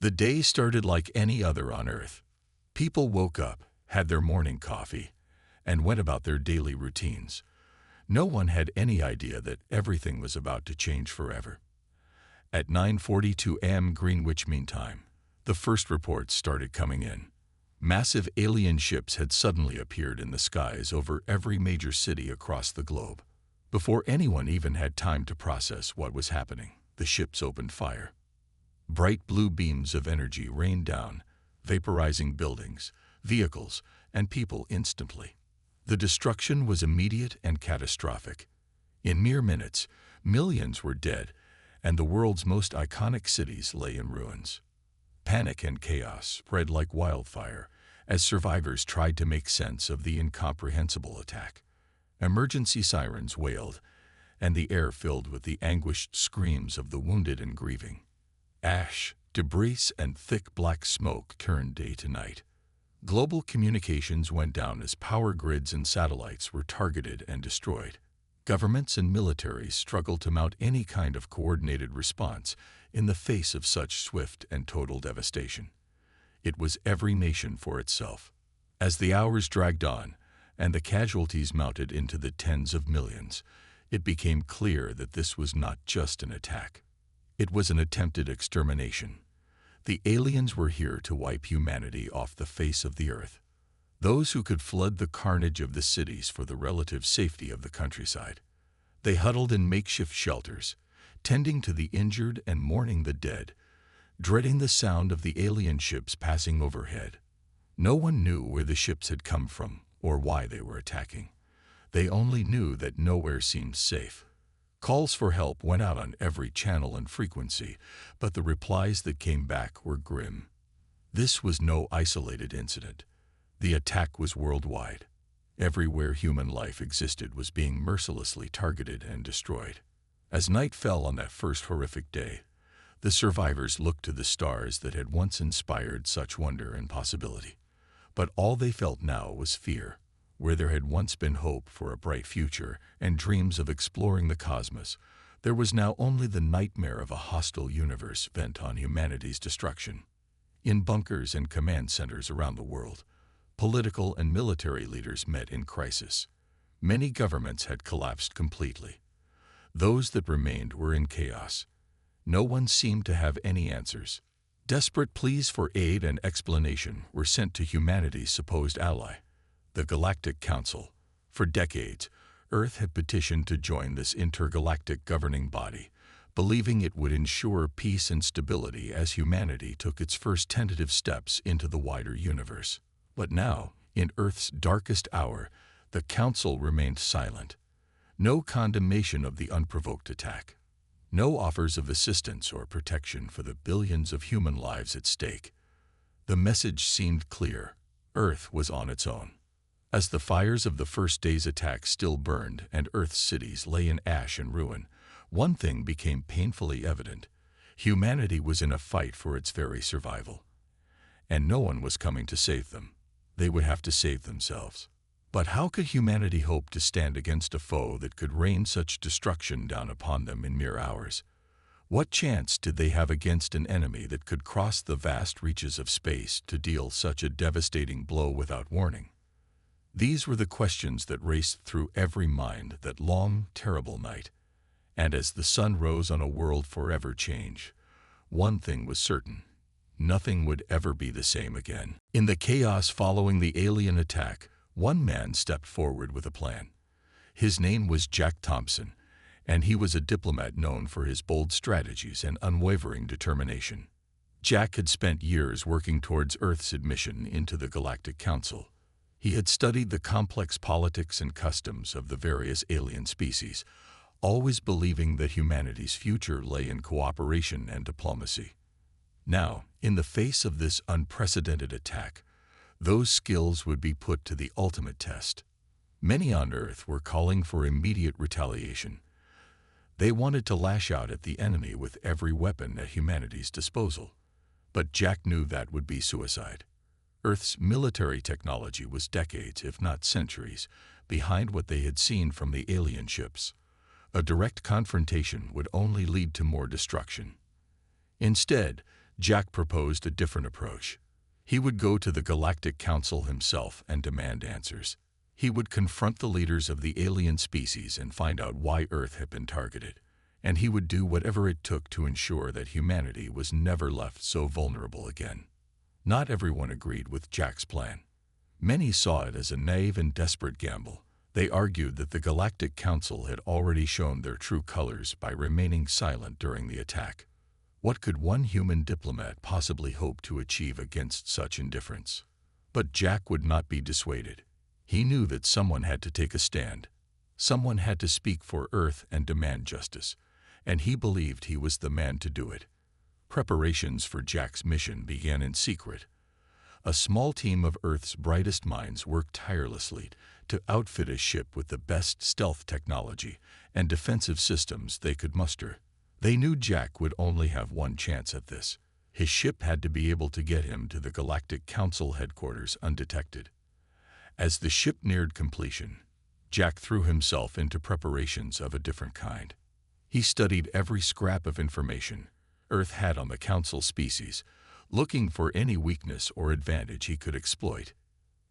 The day started like any other on Earth. People woke up, had their morning coffee, and went about their daily routines. No one had any idea that everything was about to change forever. At 9:42 a.m. Greenwich Mean Time, the first reports started coming in. Massive alien ships had suddenly appeared in the skies over every major city across the globe. Before anyone even had time to process what was happening, the ships opened fire. Bright blue beams of energy rained down, vaporizing buildings, vehicles, and people instantly. The destruction was immediate and catastrophic. In mere minutes, millions were dead, and the world's most iconic cities lay in ruins. Panic and chaos spread like wildfire as survivors tried to make sense of the incomprehensible attack. Emergency sirens wailed, and the air filled with the anguished screams of the wounded and grieving. Ash, debris, and thick black smoke turned day to night. Global communications went down as power grids and satellites were targeted and destroyed. Governments and militaries struggled to mount any kind of coordinated response in the face of such swift and total devastation. It was every nation for itself. As the hours dragged on and the casualties mounted into the tens of millions, it became clear that this was not just an attack. It was an attempted extermination. The aliens were here to wipe humanity off the face of the earth. Those who could fled the carnage of the cities for the relative safety of the countryside. They huddled in makeshift shelters, tending to the injured and mourning the dead, dreading the sound of the alien ships passing overhead. No one knew where the ships had come from or why they were attacking. They only knew that nowhere seemed safe. Calls for help went out on every channel and frequency, but the replies that came back were grim. This was no isolated incident. The attack was worldwide. Everywhere human life existed was being mercilessly targeted and destroyed. As night fell on that first horrific day, the survivors looked to the stars that had once inspired such wonder and possibility. But all they felt now was fear. Where there had once been hope for a bright future and dreams of exploring the cosmos, there was now only the nightmare of a hostile universe bent on humanity's destruction. In bunkers and command centers around the world, political and military leaders met in crisis. Many governments had collapsed completely. Those that remained were in chaos. No one seemed to have any answers. Desperate pleas for aid and explanation were sent to humanity's supposed ally, the Galactic Council. For decades, Earth had petitioned to join this intergalactic governing body, believing it would ensure peace and stability as humanity took its first tentative steps into the wider universe. But now, in Earth's darkest hour, the Council remained silent. No condemnation of the unprovoked attack. No offers of assistance or protection for the billions of human lives at stake. The message seemed clear. Earth was on its own. As the fires of the first day's attack still burned and Earth's cities lay in ash and ruin, one thing became painfully evident. Humanity was in a fight for its very survival. And no one was coming to save them. They would have to save themselves. But how could humanity hope to stand against a foe that could rain such destruction down upon them in mere hours? What chance did they have against an enemy that could cross the vast reaches of space to deal such a devastating blow without warning? These were the questions that raced through every mind that long, terrible night. And as the sun rose on a world forever changed, one thing was certain. Nothing would ever be the same again. In the chaos following the alien attack, one man stepped forward with a plan. His name was Jack Thompson, and he was a diplomat known for his bold strategies and unwavering determination. Jack had spent years working towards Earth's admission into the Galactic Council. He had studied the complex politics and customs of the various alien species, always believing that humanity's future lay in cooperation and diplomacy. Now, in the face of this unprecedented attack, those skills would be put to the ultimate test. Many on Earth were calling for immediate retaliation. They wanted to lash out at the enemy with every weapon at humanity's disposal. But Jack knew that would be suicide. Earth's military technology was decades, if not centuries, behind what they had seen from the alien ships. A direct confrontation would only lead to more destruction. Instead, Jack proposed a different approach. He would go to the Galactic Council himself and demand answers. He would confront the leaders of the alien species and find out why Earth had been targeted. And he would do whatever it took to ensure that humanity was never left so vulnerable again. Not everyone agreed with Jack's plan. Many saw it as a naive and desperate gamble. They argued that the Galactic Council had already shown their true colors by remaining silent during the attack. What could one human diplomat possibly hope to achieve against such indifference? But Jack would not be dissuaded. He knew that someone had to take a stand. Someone had to speak for Earth and demand justice, and he believed he was the man to do it. Preparations for Jack's mission began in secret. A small team of Earth's brightest minds worked tirelessly to outfit a ship with the best stealth technology and defensive systems they could muster. They knew Jack would only have one chance at this. His ship had to be able to get him to the Galactic Council headquarters undetected. As the ship neared completion, Jack threw himself into preparations of a different kind. He studied every scrap of information Earth had on the Council species, looking for any weakness or advantage he could exploit.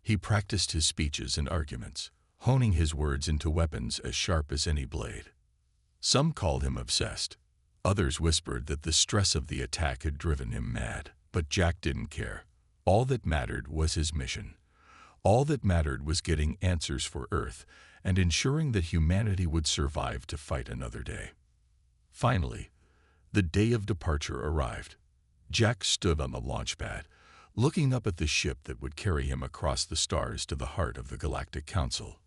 He practiced his speeches and arguments, honing his words into weapons as sharp as any blade. Some called him obsessed. Others whispered that the stress of the attack had driven him mad. But Jack didn't care. All that mattered was his mission. All that mattered was getting answers for Earth and ensuring that humanity would survive to fight another day. Finally, the day of departure arrived. Jack stood on the launch pad, looking up at the ship that would carry him across the stars to the heart of the Galactic Council.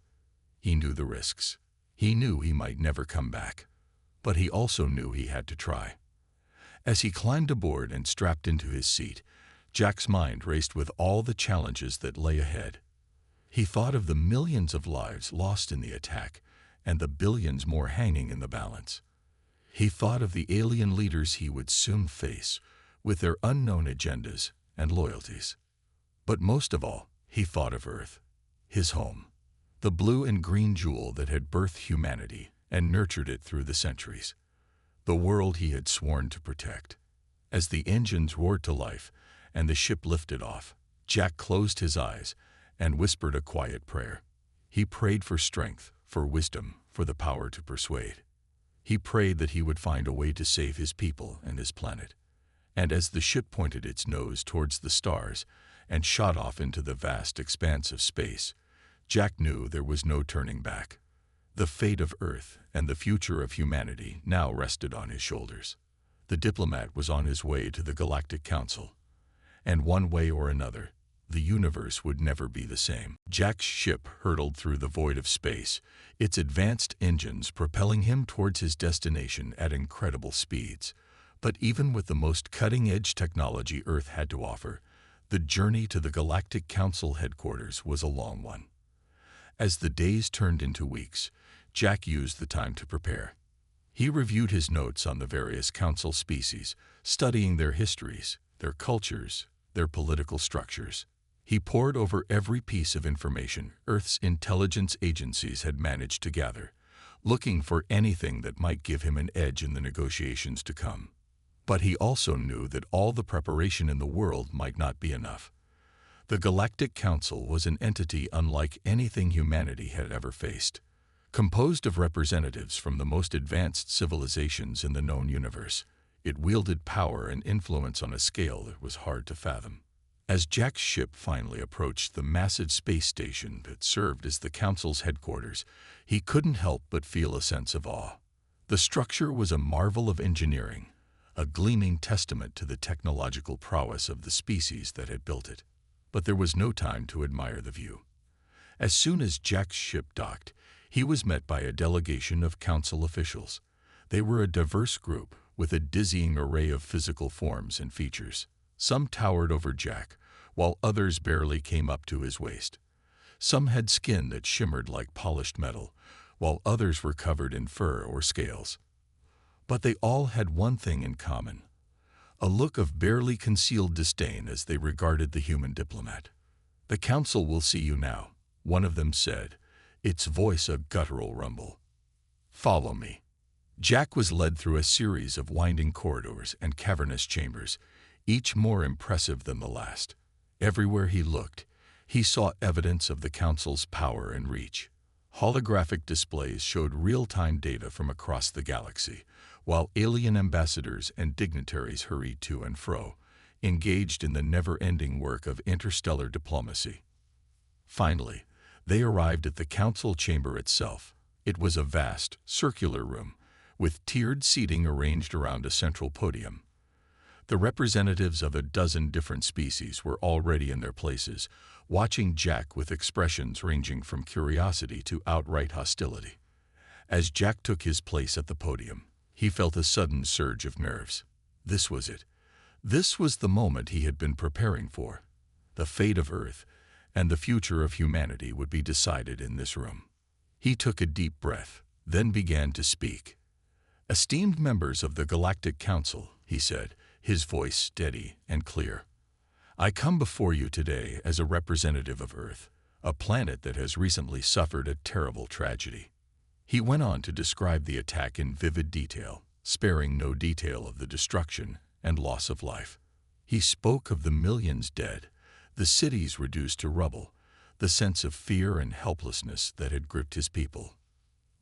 He knew the risks. He knew he might never come back. But he also knew he had to try. As he climbed aboard and strapped into his seat, Jack's mind raced with all the challenges that lay ahead. He thought of the millions of lives lost in the attack and the billions more hanging in the balance. He thought of the alien leaders he would soon face, with their unknown agendas and loyalties. But most of all, he thought of Earth, his home, the blue and green jewel that had birthed humanity and nurtured it through the centuries, the world he had sworn to protect. As the engines roared to life and the ship lifted off, Jack closed his eyes and whispered a quiet prayer. He prayed for strength, for wisdom, for the power to persuade. He prayed that he would find a way to save his people and his planet. And as the ship pointed its nose towards the stars and shot off into the vast expanse of space, Jack knew there was no turning back. The fate of Earth and the future of humanity now rested on his shoulders. The diplomat was on his way to the Galactic Council, and one way or another, the universe would never be the same. Jack's ship hurtled through the void of space, its advanced engines propelling him towards his destination at incredible speeds. But even with the most cutting-edge technology Earth had to offer, the journey to the Galactic Council headquarters was a long one. As the days turned into weeks, Jack used the time to prepare. He reviewed his notes on the various council species, studying their histories, their cultures, their political structures. He pored over every piece of information Earth's intelligence agencies had managed to gather, looking for anything that might give him an edge in the negotiations to come. But he also knew that all the preparation in the world might not be enough. The Galactic Council was an entity unlike anything humanity had ever faced. Composed of representatives from the most advanced civilizations in the known universe, it wielded power and influence on a scale that was hard to fathom. As Jack's ship finally approached the massive space station that served as the Council's headquarters, he couldn't help but feel a sense of awe. The structure was a marvel of engineering, a gleaming testament to the technological prowess of the species that had built it. But there was no time to admire the view. As soon as Jack's ship docked, he was met by a delegation of council officials. They were a diverse group with a dizzying array of physical forms and features. Some towered over Jack, while others barely came up to his waist. Some had skin that shimmered like polished metal, while others were covered in fur or scales. But they all had one thing in common: a look of barely concealed disdain as they regarded the human diplomat. "The council will see you now," one of them said, its voice a guttural rumble. "Follow me." Jack was led through a series of winding corridors and cavernous chambers, each more impressive than the last. Everywhere he looked, he saw evidence of the Council's power and reach. Holographic displays showed real-time data from across the galaxy, while alien ambassadors and dignitaries hurried to and fro, engaged in the never-ending work of interstellar diplomacy. Finally, they arrived at the Council chamber itself. It was a vast, circular room, with tiered seating arranged around a central podium. The representatives of a dozen different species were already in their places, watching Jack with expressions ranging from curiosity to outright hostility. As Jack took his place at the podium, he felt a sudden surge of nerves. This was it. This was the moment he had been preparing for. The fate of Earth and the future of humanity would be decided in this room. He took a deep breath, then began to speak. "Esteemed members of the Galactic Council," he said, his voice steady and clear. "I come before you today as a representative of Earth, a planet that has recently suffered a terrible tragedy." He went on to describe the attack in vivid detail, sparing no detail of the destruction and loss of life. He spoke of the millions dead, the cities reduced to rubble, the sense of fear and helplessness that had gripped his people.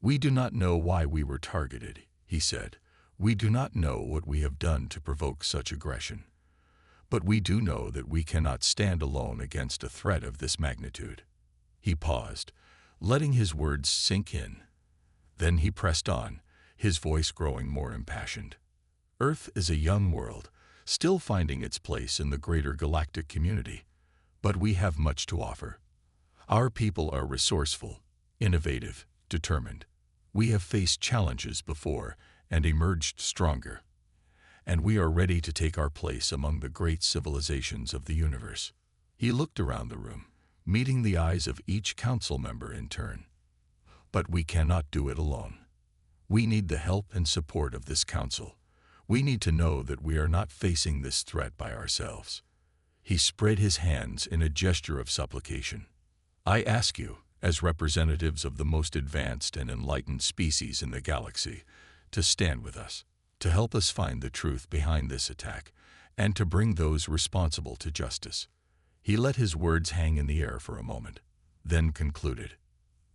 "We do not know why we were targeted," he said. "We do not know what we have done to provoke such aggression. But we do know that we cannot stand alone against a threat of this magnitude." He paused, letting his words sink in. Then he pressed on, his voice growing more impassioned. "Earth is a young world, still finding its place in the greater galactic community. But we have much to offer. Our people are resourceful, innovative, determined. We have faced challenges before and emerged stronger. And we are ready to take our place among the great civilizations of the universe." He looked around the room, meeting the eyes of each council member in turn. "But we cannot do it alone. We need the help and support of this council. We need to know that we are not facing this threat by ourselves." He spread his hands in a gesture of supplication. "I ask you, as representatives of the most advanced and enlightened species in the galaxy, to stand with us, to help us find the truth behind this attack, and to bring those responsible to justice." He let his words hang in the air for a moment, then concluded,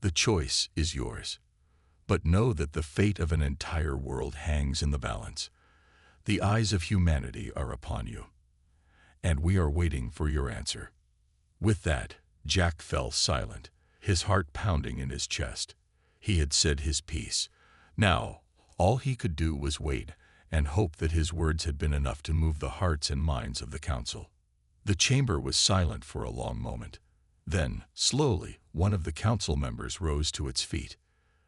"The choice is yours. But know that the fate of an entire world hangs in the balance. The eyes of humanity are upon you, and we are waiting for your answer." With that, Jack fell silent, his heart pounding in his chest. He had said his piece. Now, all he could do was wait and hope that his words had been enough to move the hearts and minds of the council. The chamber was silent for a long moment. Then, slowly, one of the council members rose to its feet.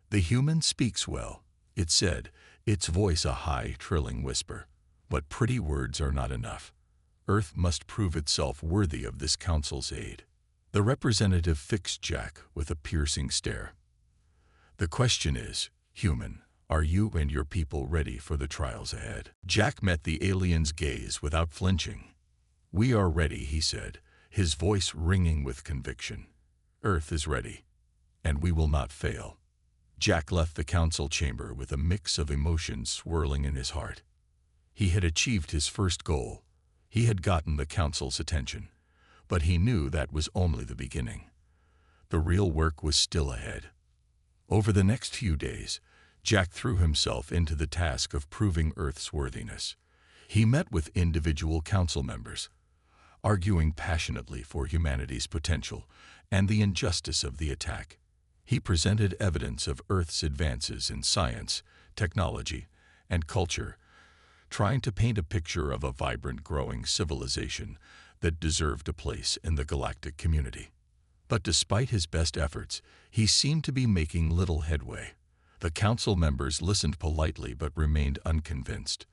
"The human speaks well," it said, its voice a high, trilling whisper. "But pretty words are not enough. Earth must prove itself worthy of this council's aid." The representative fixed Jack with a piercing stare. "The question is, human, are you and your people ready for the trials ahead?" Jack met the alien's gaze without flinching. "We are ready," he said, his voice ringing with conviction. "Earth is ready, and we will not fail." Jack left the council chamber with a mix of emotions swirling in his heart. He had achieved his first goal. He had gotten the council's attention, but he knew that was only the beginning. The real work was still ahead. Over the next few days, Jack threw himself into the task of proving Earth's worthiness. He met with individual council members, arguing passionately for humanity's potential and the injustice of the attack. He presented evidence of Earth's advances in science, technology, and culture, trying to paint a picture of a vibrant, growing civilization that deserved a place in the galactic community. But despite his best efforts, he seemed to be making little headway. The council members listened politely but remained unconvinced.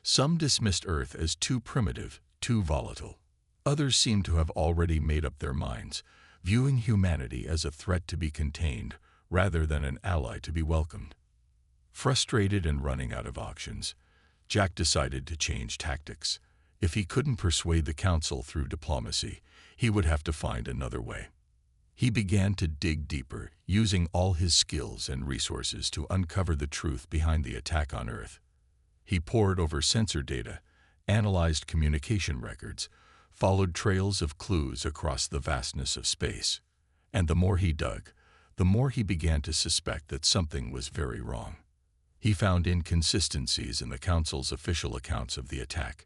Some dismissed Earth as too primitive, too volatile. Others seemed to have already made up their minds, viewing humanity as a threat to be contained rather than an ally to be welcomed. Frustrated and running out of options, Jack decided to change tactics. If he couldn't persuade the council through diplomacy, he would have to find another way. He began to dig deeper, using all his skills and resources to uncover the truth behind the attack on Earth. He pored over sensor data, analyzed communication records, followed trails of clues across the vastness of space. And the more he dug, the more he began to suspect that something was very wrong. He found inconsistencies in the Council's official accounts of the attack,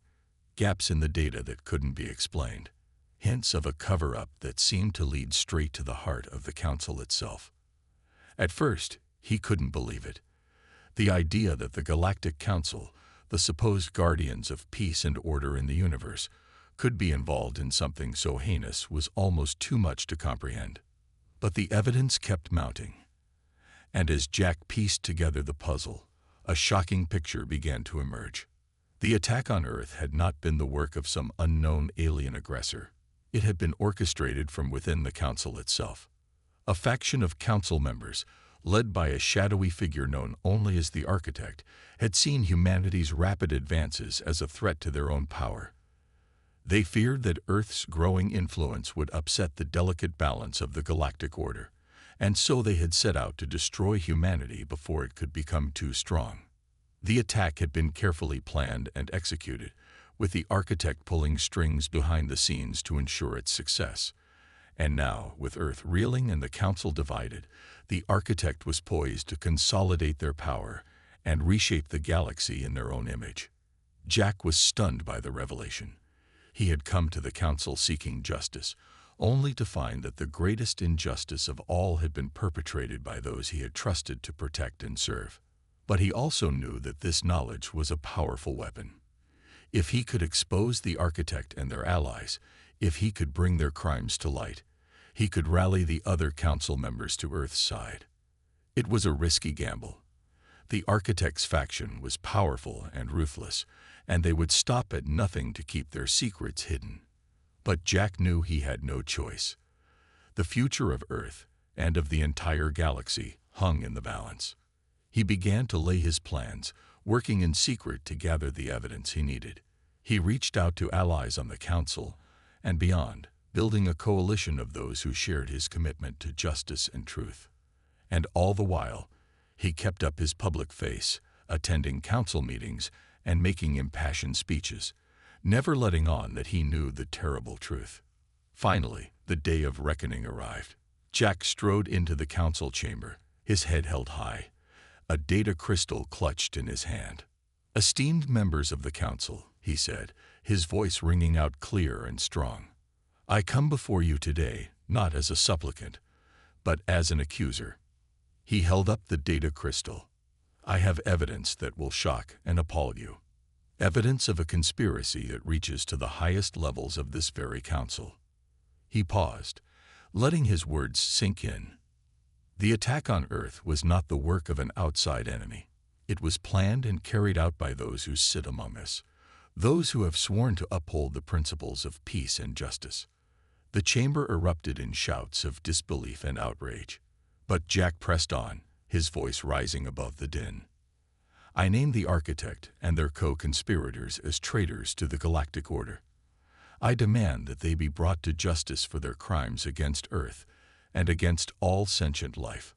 gaps in the data that couldn't be explained, hints of a cover-up that seemed to lead straight to the heart of the Council itself. At first, he couldn't believe it. The idea that the Galactic Council, the supposed guardians of peace and order in the universe, could be involved in something so heinous was almost too much to comprehend. But the evidence kept mounting. And as Jack pieced together the puzzle, a shocking picture began to emerge. The attack on Earth had not been the work of some unknown alien aggressor. It had been orchestrated from within the Council itself. A faction of Council members, led by a shadowy figure known only as the Architect, had seen humanity's rapid advances as a threat to their own power. They feared that Earth's growing influence would upset the delicate balance of the galactic order, and so they had set out to destroy humanity before it could become too strong. The attack had been carefully planned and executed, with the Architect pulling strings behind the scenes to ensure its success. And now, with Earth reeling and the Council divided, the Architect was poised to consolidate their power and reshape the galaxy in their own image. Jack was stunned by the revelation. He had come to the Council seeking justice, only to find that the greatest injustice of all had been perpetrated by those he had trusted to protect and serve. But he also knew that this knowledge was a powerful weapon. If he could expose the Architect and their allies, if he could bring their crimes to light, he could rally the other Council members to Earth's side. It was a risky gamble. The Architect's faction was powerful and ruthless, and they would stop at nothing to keep their secrets hidden. But Jack knew he had no choice. The future of Earth and of the entire galaxy hung in the balance. He began to lay his plans, working in secret to gather the evidence he needed. He reached out to allies on the Council and beyond, building a coalition of those who shared his commitment to justice and truth. And all the while, he kept up his public face, attending Council meetings and making impassioned speeches, never letting on that he knew the terrible truth. Finally, the day of reckoning arrived. Jack strode into the Council chamber, his head held high, a data crystal clutched in his hand. "Esteemed members of the Council," he said, his voice ringing out clear and strong, "I come before you today not as a supplicant, but as an accuser." He held up the data crystal. "I have evidence that will shock and appall you. Evidence of a conspiracy that reaches to the highest levels of this very Council." He paused, letting his words sink in. The attack on Earth was not the work of an outside enemy. It was planned and carried out by those who sit among us, those who have sworn to uphold the principles of peace and justice. The chamber erupted in shouts of disbelief and outrage. But Jack pressed on, his voice rising above the din. "I name the Architect and their co-conspirators as traitors to the Galactic Order. I demand that they be brought to justice for their crimes against Earth and against all sentient life."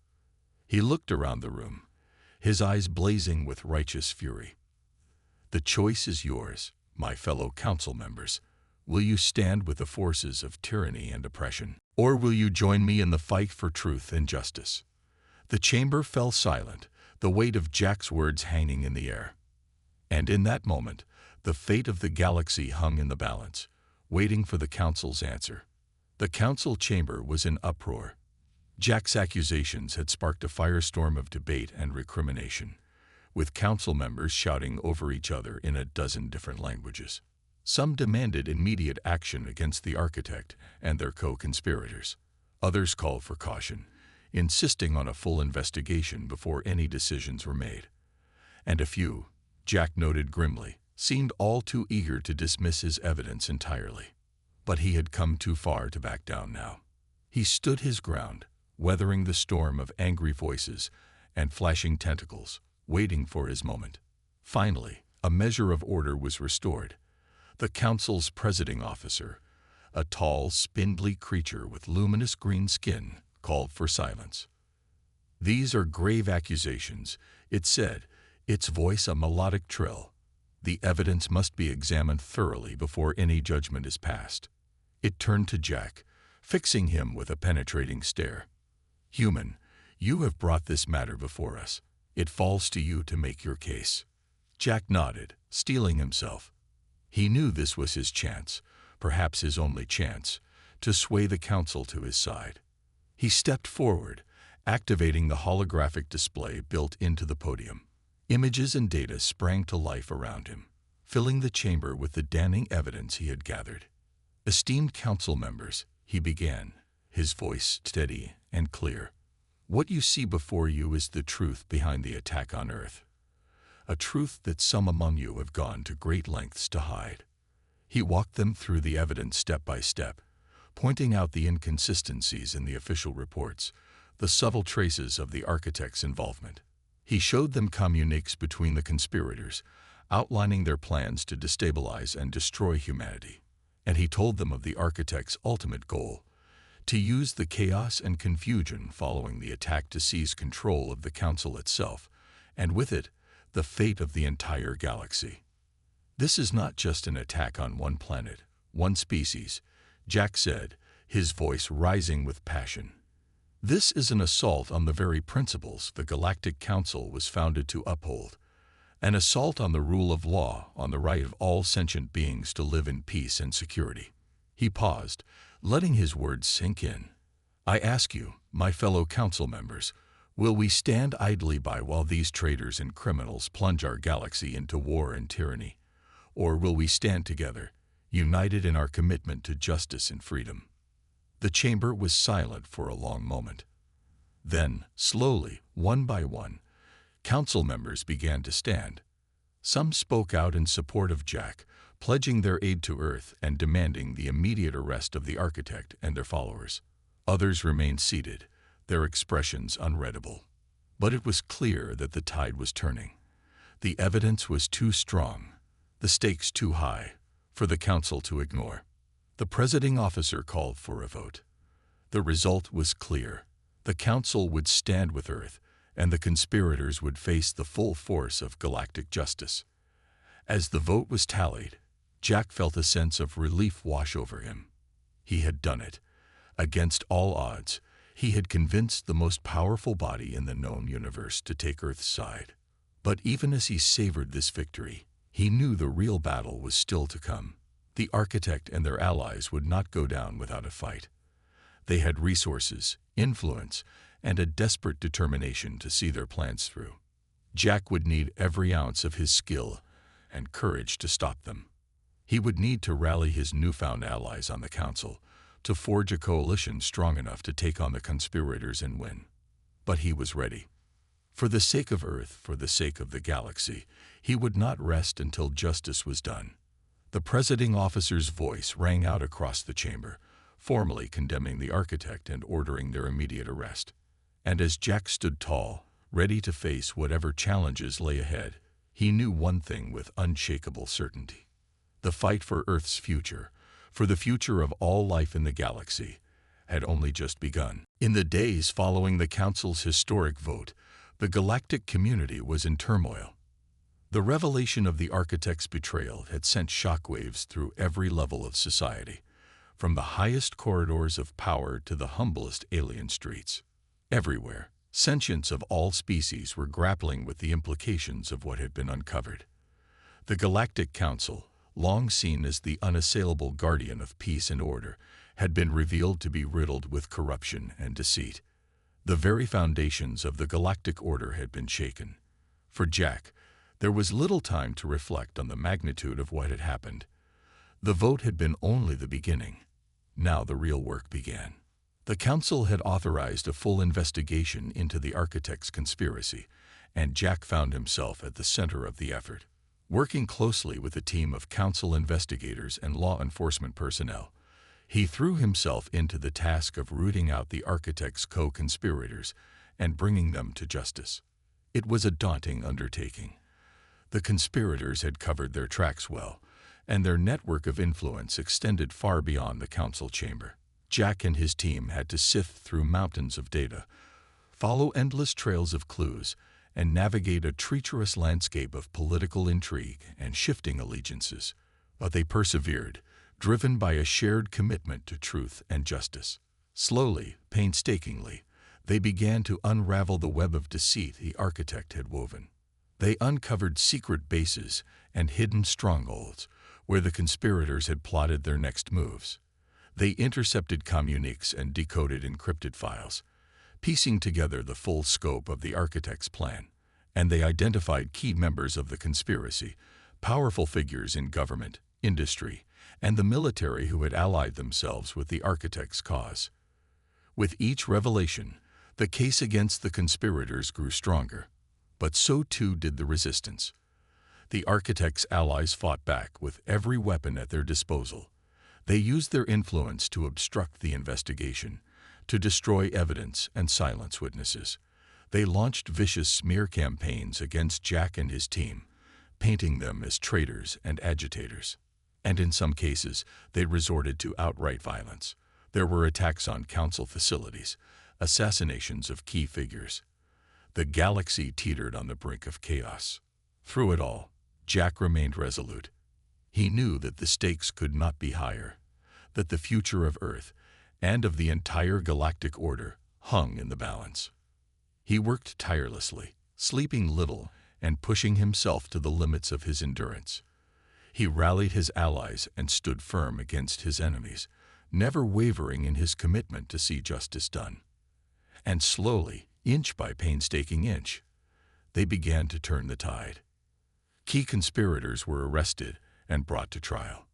He looked around the room, his eyes blazing with righteous fury. "The choice is yours, my fellow Council members. Will you stand with the forces of tyranny and oppression, or will you join me in the fight for truth and justice?" The chamber fell silent, the weight of Jack's words hanging in the air. And in that moment, the fate of the galaxy hung in the balance, waiting for the Council's answer. The Council chamber was in uproar. Jack's accusations had sparked a firestorm of debate and recrimination, with Council members shouting over each other in a dozen different languages. Some demanded immediate action against the Architect and their co-conspirators. Others called for caution, insisting on a full investigation before any decisions were made. And a few, Jack noted grimly, seemed all too eager to dismiss his evidence entirely. But he had come too far to back down now. He stood his ground, weathering the storm of angry voices and flashing tentacles, waiting for his moment. Finally, a measure of order was restored. The Council's presiding officer, a tall, spindly creature with luminous green skin, called for silence. "These are grave accusations," it said, its voice a melodic trill. The evidence must be examined thoroughly before any judgment is passed. It turned to Jack, fixing him with a penetrating stare. "Human, you have brought this matter before us. It falls to you to make your case." Jack nodded, steeling himself. He knew this was his chance, perhaps his only chance, to sway the council to his side. He stepped forward, activating the holographic display built into the podium. Images and data sprang to life around him, filling the chamber with the damning evidence he had gathered. "Esteemed council members," he began, his voice steady and clear, "what you see before you is the truth behind the attack on Earth. A truth that some among you have gone to great lengths to hide." He walked them through the evidence step by step, pointing out the inconsistencies in the official reports, the subtle traces of the architect's involvement. He showed them communiques between the conspirators, outlining their plans to destabilize and destroy humanity. And he told them of the architect's ultimate goal, to use the chaos and confusion following the attack to seize control of the council itself, and with it, the fate of the entire galaxy. "This is not just an attack on one planet, one species," Jack said, his voice rising with passion. "This is an assault on the very principles the Galactic Council was founded to uphold, an assault on the rule of law, on the right of all sentient beings to live in peace and security." He paused, letting his words sink in. "I ask you, my fellow council members, will we stand idly by while these traitors and criminals plunge our galaxy into war and tyranny? Or will we stand together, united in our commitment to justice and freedom?" The chamber was silent for a long moment. Then, slowly, one by one, council members began to stand. Some spoke out in support of Jack, pledging their aid to Earth and demanding the immediate arrest of the architect and their followers. Others remained seated, their expressions unreadable. But it was clear that the tide was turning. The evidence was too strong, the stakes too high, for the council to ignore. The presiding officer called for a vote. The result was clear. The council would stand with Earth, and the conspirators would face the full force of galactic justice. As the vote was tallied, Jack felt a sense of relief wash over him. He had done it. Against all odds, he had convinced the most powerful body in the known universe to take Earth's side. But even as he savored this victory, he knew the real battle was still to come. The architect and their allies would not go down without a fight. They had resources, influence, and a desperate determination to see their plans through. Jack would need every ounce of his skill and courage to stop them. He would need to rally his newfound allies on the council, to forge a coalition strong enough to take on the conspirators and win. But he was ready. For the sake of Earth, for the sake of the galaxy, he would not rest until justice was done. The presiding officer's voice rang out across the chamber, formally condemning the architect and ordering their immediate arrest. And as Jack stood tall, ready to face whatever challenges lay ahead, he knew one thing with unshakable certainty. The fight for Earth's future, for the future of all life in the galaxy, had only just begun. In the days following the Council's historic vote, the galactic community was in turmoil. The revelation of the architect's betrayal had sent shockwaves through every level of society, from the highest corridors of power to the humblest alien streets. Everywhere, sentients of all species were grappling with the implications of what had been uncovered. The Galactic Council, long seen as the unassailable guardian of peace and order, had been revealed to be riddled with corruption and deceit. The very foundations of the galactic order had been shaken. For Jack, there was little time to reflect on the magnitude of what had happened. The vote had been only the beginning. Now the real work began. The council had authorized a full investigation into the architect's conspiracy, and Jack found himself at the center of the effort. Working closely with a team of council investigators and law enforcement personnel, he threw himself into the task of rooting out the architect's co-conspirators and bringing them to justice. It was a daunting undertaking. The conspirators had covered their tracks well, and their network of influence extended far beyond the council chamber. Jack and his team had to sift through mountains of data, follow endless trails of clues, and navigate a treacherous landscape of political intrigue and shifting allegiances. But they persevered, driven by a shared commitment to truth and justice. Slowly, painstakingly, they began to unravel the web of deceit the architect had woven. They uncovered secret bases and hidden strongholds where the conspirators had plotted their next moves. They intercepted communiques and decoded encrypted files, piecing together the full scope of the architect's plan. And they identified key members of the conspiracy, powerful figures in government, industry, and the military who had allied themselves with the architect's cause. With each revelation, the case against the conspirators grew stronger, but so too did the resistance. The architect's allies fought back with every weapon at their disposal. They used their influence to obstruct the investigation, to destroy evidence and silence witnesses. They launched vicious smear campaigns against Jack and his team, painting them as traitors and agitators. And in some cases, they resorted to outright violence. There were attacks on council facilities, assassinations of key figures. The galaxy teetered on the brink of chaos. Through it all, Jack remained resolute. He knew that the stakes could not be higher, that the future of Earth and of the entire galactic order hung in the balance. He worked tirelessly, sleeping little and pushing himself to the limits of his endurance. He rallied his allies and stood firm against his enemies, never wavering in his commitment to see justice done. And slowly, inch by painstaking inch, they began to turn the tide. Key conspirators were arrested and brought to trial.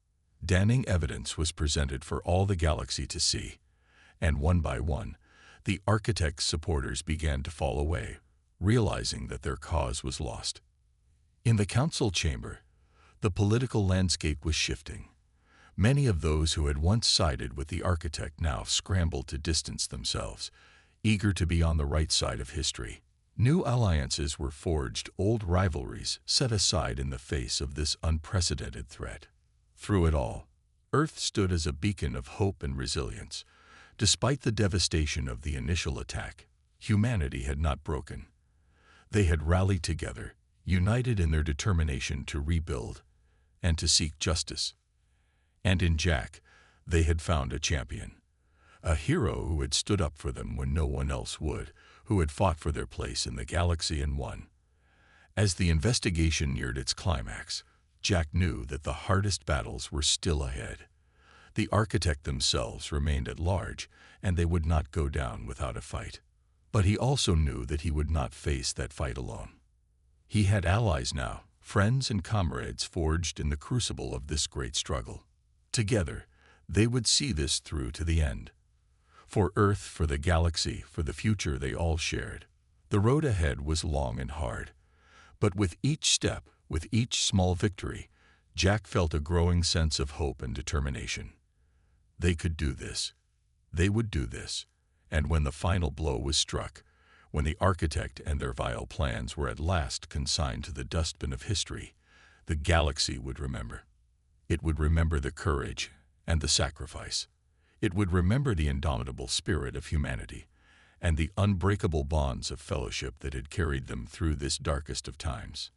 Damning evidence was presented for all the galaxy to see, and one by one, the architect's supporters began to fall away, realizing that their cause was lost. In the council chamber, the political landscape was shifting. Many of those who had once sided with the architect now scrambled to distance themselves, eager to be on the right side of history. New alliances were forged, old rivalries set aside in the face of this unprecedented threat. Through it all, Earth stood as a beacon of hope and resilience. Despite the devastation of the initial attack, humanity had not broken. They had rallied together, united in their determination to rebuild and to seek justice. And in Jack, they had found a champion, a hero who had stood up for them when no one else would, who had fought for their place in the galaxy and won. As the investigation neared its climax, Jack knew that the hardest battles were still ahead. The architect themselves remained at large, and they would not go down without a fight. But he also knew that he would not face that fight alone. He had allies now, friends and comrades forged in the crucible of this great struggle. Together, they would see this through to the end. For Earth, for the galaxy, for the future they all shared. The road ahead was long and hard. But with each step, with each small victory, Jack felt a growing sense of hope and determination. They could do this. They would do this. And when the final blow was struck, when the architect and their vile plans were at last consigned to the dustbin of history, the galaxy would remember. It would remember the courage and the sacrifice. It would remember the indomitable spirit of humanity and the unbreakable bonds of fellowship that had carried them through this darkest of times.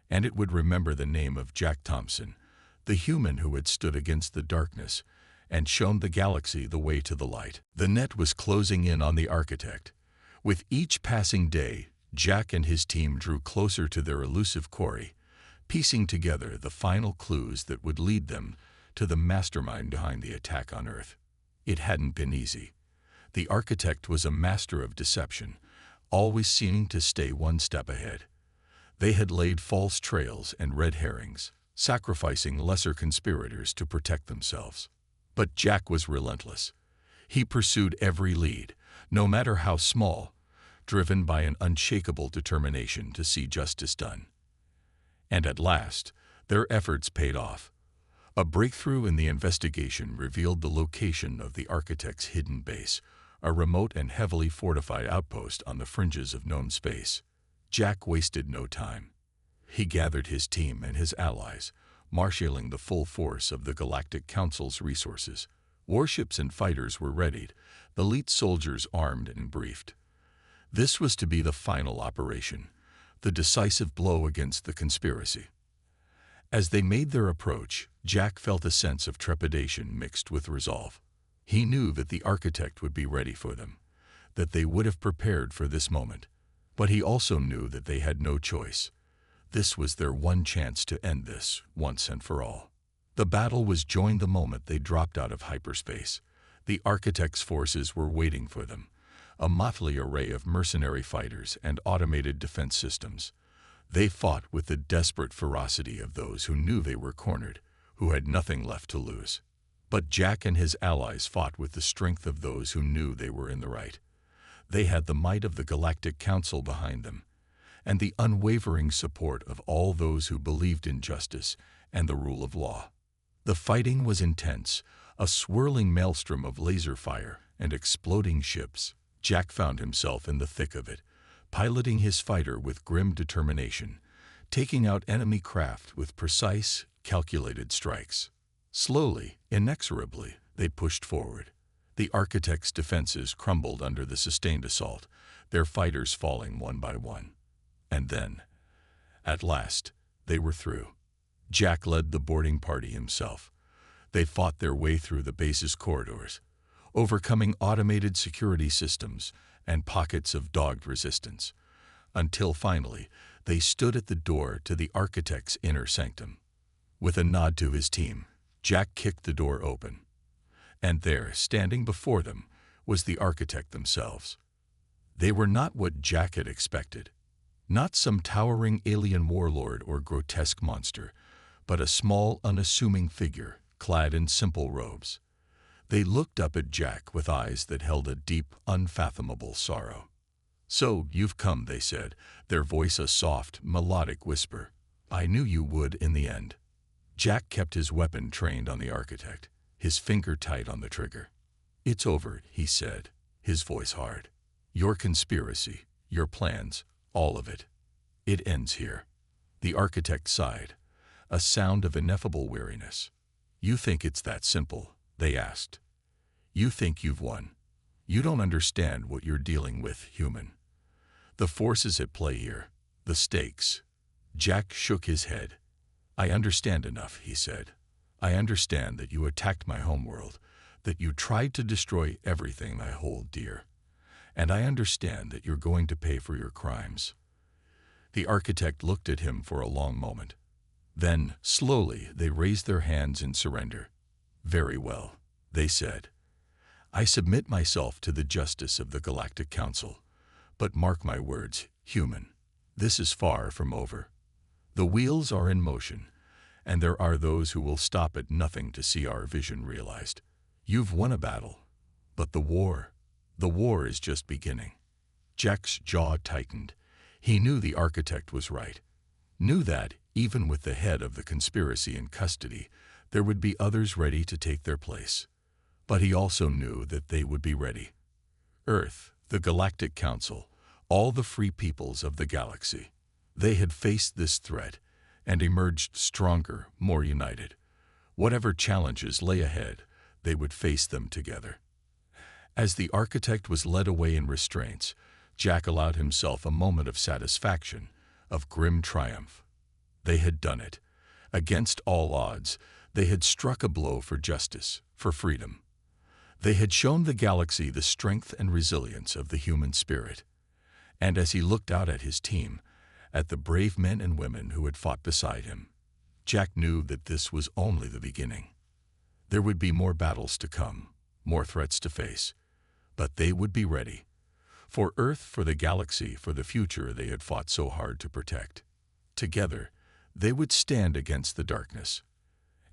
And it would remember the name of Jack Thompson, the human who had stood against the darkness and shown the galaxy the way to the light. The net was closing in on the architect. With each passing day, Jack and his team drew closer to their elusive quarry, piecing together the final clues that would lead them to the mastermind behind the attack on Earth. It hadn't been easy. The architect was a master of deception, always seeming to stay one step ahead. They had laid false trails and red herrings, sacrificing lesser conspirators to protect themselves. But Jack was relentless. He pursued every lead, no matter how small, driven by an unshakable determination to see justice done. And at last, their efforts paid off. A breakthrough in the investigation revealed the location of the architect's hidden base, a remote and heavily fortified outpost on the fringes of known space. Jack wasted no time. He gathered his team and his allies, marshaling the full force of the Galactic Council's resources. Warships and fighters were readied, elite soldiers armed and briefed. This was to be the final operation, the decisive blow against the conspiracy. As they made their approach, Jack felt a sense of trepidation mixed with resolve. He knew that the architect would be ready for them, that they would have prepared for this moment. But he also knew that they had no choice. This was their one chance to end this, once and for all. The battle was joined the moment they dropped out of hyperspace. The architect's forces were waiting for them, a motley array of mercenary fighters and automated defense systems. They fought with the desperate ferocity of those who knew they were cornered, who had nothing left to lose. But Jack and his allies fought with the strength of those who knew they were in the right. They had the might of the Galactic Council behind them, and the unwavering support of all those who believed in justice and the rule of law. The fighting was intense, a swirling maelstrom of laser fire and exploding ships. Jack found himself in the thick of it, piloting his fighter with grim determination, taking out enemy craft with precise, calculated strikes. Slowly, inexorably, they pushed forward. The architect's defenses crumbled under the sustained assault, their fighters falling one by one. And then, at last, they were through. Jack led the boarding party himself. They fought their way through the base's corridors, overcoming automated security systems and pockets of dogged resistance, until finally they stood at the door to the architect's inner sanctum. With a nod to his team, Jack kicked the door open. And there, standing before them, was the architect themselves. They were not what Jack had expected. Not some towering alien warlord or grotesque monster, but a small, unassuming figure, clad in simple robes. They looked up at Jack with eyes that held a deep, unfathomable sorrow. "So, you've come," they said, their voice a soft, melodic whisper. "I knew you would in the end." Jack kept his weapon trained on the architect, his finger tight on the trigger. "It's over," he said, his voice hard. "Your conspiracy, your plans, all of it. It ends here." The architect sighed, a sound of ineffable weariness. "You think it's that simple?" they asked. "You think you've won. You don't understand what you're dealing with, human. The forces at play here, the stakes." Jack shook his head. "I understand enough," he said. "I understand that you attacked my homeworld, that you tried to destroy everything I hold dear. And I understand that you're going to pay for your crimes." The architect looked at him for a long moment. Then, slowly, they raised their hands in surrender. "Very well," they said. "I submit myself to the justice of the Galactic Council. But mark my words, human, this is far from over. The wheels are in motion, and there are those who will stop at nothing to see our vision realized. You've won a battle, but the war is just beginning." Jack's jaw tightened. He knew the architect was right. Knew that, even with the head of the conspiracy in custody, there would be others ready to take their place. But he also knew that they would be ready. Earth, the Galactic Council, all the free peoples of the galaxy. They had faced this threat and emerged stronger, more united. Whatever challenges lay ahead, they would face them together. As the architect was led away in restraints, Jack allowed himself a moment of satisfaction, of grim triumph. They had done it. Against all odds, they had struck a blow for justice, for freedom. They had shown the galaxy the strength and resilience of the human spirit. And as he looked out at his team, at the brave men and women who had fought beside him, Jack knew that this was only the beginning. There would be more battles to come, more threats to face, but they would be ready. For Earth, for the galaxy, for the future they had fought so hard to protect. Together, they would stand against the darkness,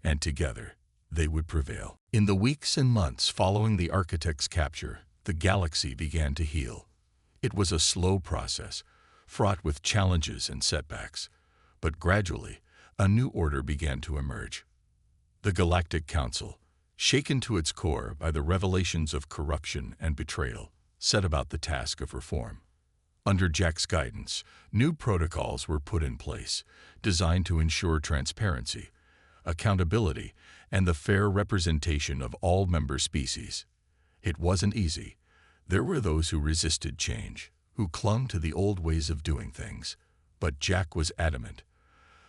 and together, they would prevail. In the weeks and months following the architect's capture, the galaxy began to heal. It was a slow process, fraught with challenges and setbacks, but gradually, a new order began to emerge. The Galactic Council, shaken to its core by the revelations of corruption and betrayal, set about the task of reform. Under Jack's guidance, new protocols were put in place, designed to ensure transparency, accountability, and the fair representation of all member species. It wasn't easy. There were those who resisted change, who clung to the old ways of doing things. But Jack was adamant.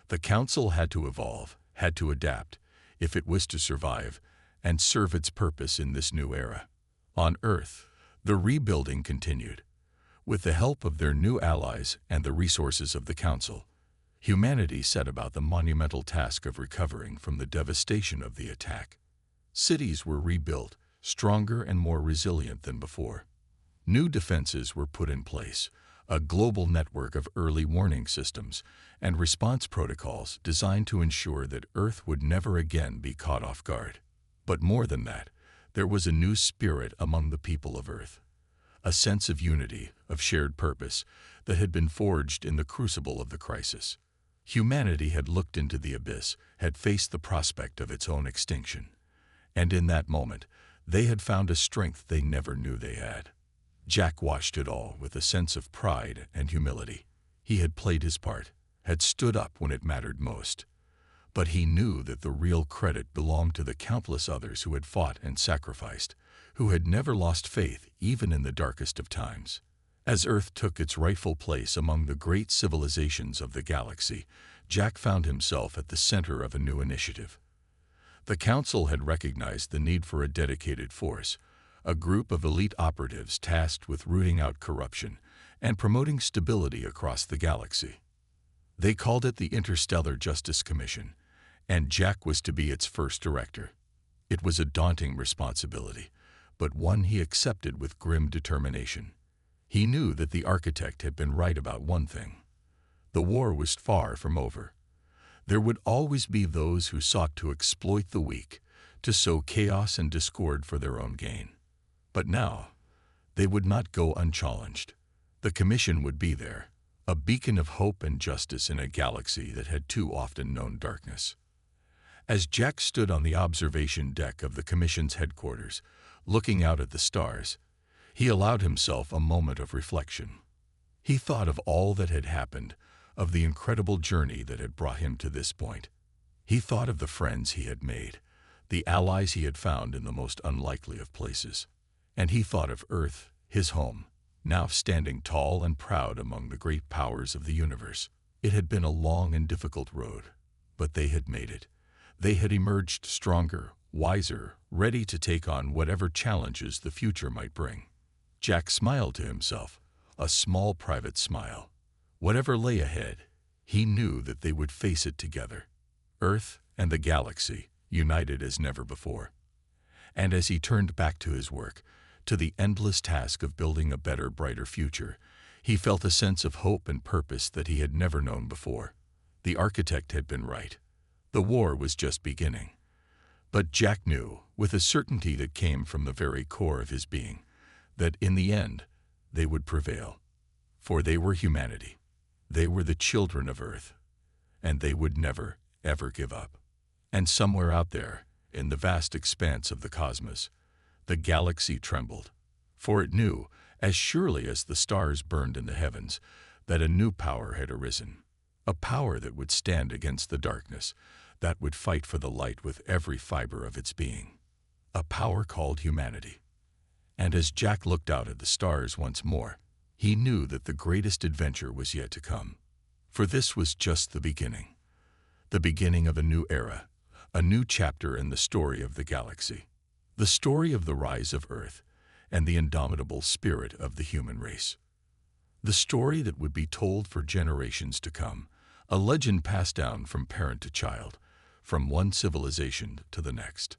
The Council had to evolve, had to adapt, if it was to survive and serve its purpose in this new era. On Earth, the rebuilding continued. With the help of their new allies and the resources of the Council, humanity set about the monumental task of recovering from the devastation of the attack. Cities were rebuilt, stronger and more resilient than before. New defenses were put in place, a global network of early warning systems and response protocols designed to ensure that Earth would never again be caught off guard. But more than that, there was a new spirit among the people of Earth, a sense of unity, of shared purpose, that had been forged in the crucible of the crisis. Humanity had looked into the abyss, had faced the prospect of its own extinction. And in that moment, they had found a strength they never knew they had. Jack watched it all with a sense of pride and humility. He had played his part, had stood up when it mattered most. But he knew that the real credit belonged to the countless others who had fought and sacrificed, who had never lost faith even in the darkest of times. As Earth took its rightful place among the great civilizations of the galaxy, Jack found himself at the center of a new initiative. The Council had recognized the need for a dedicated force, a group of elite operatives tasked with rooting out corruption and promoting stability across the galaxy. They called it the Interstellar Justice Commission, and Jack was to be its first director. It was a daunting responsibility, but one he accepted with grim determination. He knew that the architect had been right about one thing. The war was far from over. There would always be those who sought to exploit the weak, to sow chaos and discord for their own gain. But now, they would not go unchallenged. The commission would be there, a beacon of hope and justice in a galaxy that had too often known darkness. As Jack stood on the observation deck of the commission's headquarters, looking out at the stars, he allowed himself a moment of reflection. He thought of all that had happened, of the incredible journey that had brought him to this point. He thought of the friends he had made, the allies he had found in the most unlikely of places. And he thought of Earth, his home, now standing tall and proud among the great powers of the universe. It had been a long and difficult road, but they had made it. They had emerged stronger, wiser, ready to take on whatever challenges the future might bring. Jack smiled to himself, a small private smile. Whatever lay ahead, he knew that they would face it together. Earth and the galaxy, united as never before. And as he turned back to his work, to the endless task of building a better, brighter future, he felt a sense of hope and purpose that he had never known before. The architect had been right. The war was just beginning. But Jack knew, with a certainty that came from the very core of his being, that in the end, they would prevail. For they were humanity. They were the children of Earth. And they would never, ever give up. And somewhere out there, in the vast expanse of the cosmos, the galaxy trembled, for it knew, as surely as the stars burned in the heavens, that a new power had arisen, a power that would stand against the darkness, that would fight for the light with every fiber of its being, a power called humanity. And as Jack looked out at the stars once more, he knew that the greatest adventure was yet to come, for this was just the beginning of a new era, a new chapter in the story of the galaxy. The story of the rise of Earth and the indomitable spirit of the human race. The story that would be told for generations to come, a legend passed down from parent to child, from one civilization to the next.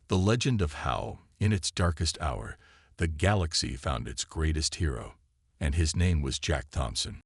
The legend of how, in its darkest hour, the galaxy found its greatest hero, and his name was Jack Thompson.